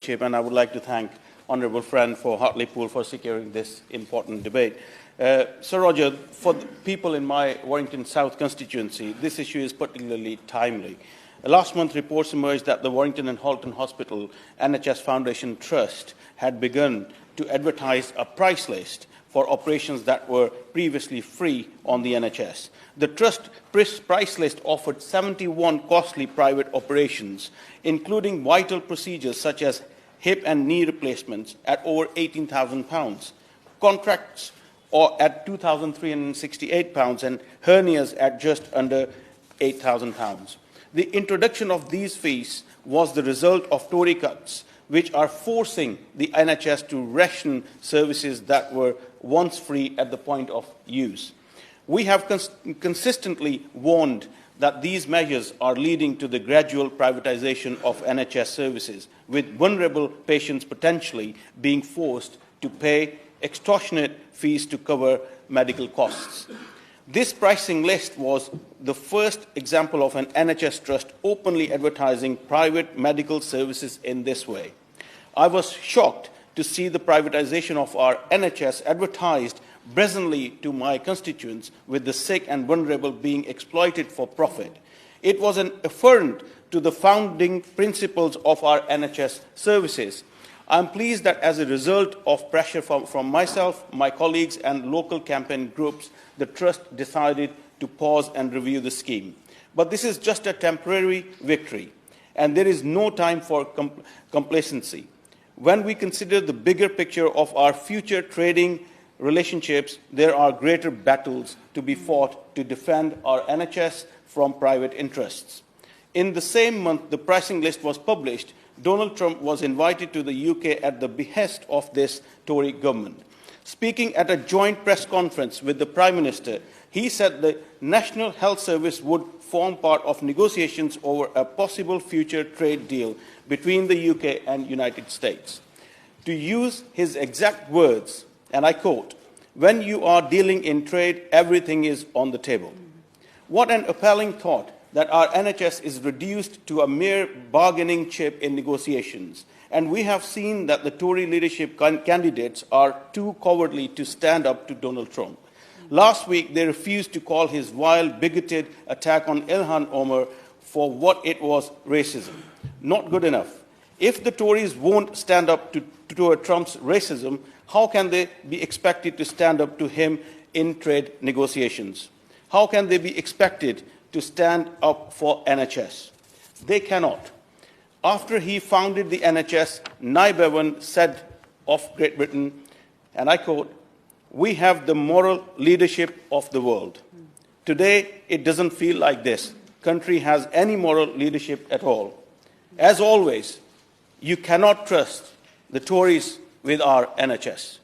And I would like to thank Honourable Friend for Hartlepool for securing this important debate. Sir Roger, for the people in my Warrington South constituency, this issue is particularly timely. Last month, reports emerged that the Warrington and Halton Hospital NHS Foundation Trust had begun to advertise a price list for operations that were previously free on the NHS. The trust price list offered 71 costly private operations, including vital procedures such as hip and knee replacements at over £18,000, contracts at £2,368 and hernias at just under £8,000. The introduction of these fees was the result of Tory cuts, which are forcing the NHS to ration services that were once free at the point of use. We have consistently warned that these measures are leading to the gradual privatisation of NHS services, with vulnerable patients potentially being forced to pay extortionate fees to cover medical costs. This pricing list was the first example of an NHS trust openly advertising private medical services in this way. I was shocked to see the privatisation of our NHS advertised brazenly to my constituents, with the sick and vulnerable being exploited for profit. It was an affront to the founding principles of our NHS services. I am pleased that as a result of pressure from myself, my colleagues and local campaign groups, the Trust decided to pause and review the scheme. But this is just a temporary victory, and there is no time for complacency. When we consider the bigger picture of our future trading relationships, there are greater battles to be fought to defend our NHS from private interests. In the same month the pricing list was published, Donald Trump was invited to the UK at the behest of this Tory government. Speaking at a joint press conference with the Prime Minister, he said the National Health Service would form part of negotiations over a possible future trade deal between the UK and United States. To use his exact words, and I quote, "When you are dealing in trade, everything is on the table." What an appalling thought that our NHS is reduced to a mere bargaining chip in negotiations. And we have seen that the Tory leadership candidates are too cowardly to stand up to Donald Trump. Last week, they refused to call his vile, bigoted attack on Ilhan Omar for what it was, racism. Not good enough. If the Tories won't stand up to Trump's racism, how can they be expected to stand up to him in trade negotiations? How can they be expected to stand up for NHS? They cannot. After he founded the NHS, Nye Bevan said of Great Britain, and I quote, "We have the moral leadership of the world." Today, it doesn't feel like this country has any moral leadership at all. As always, you cannot trust the Tories with our NHS.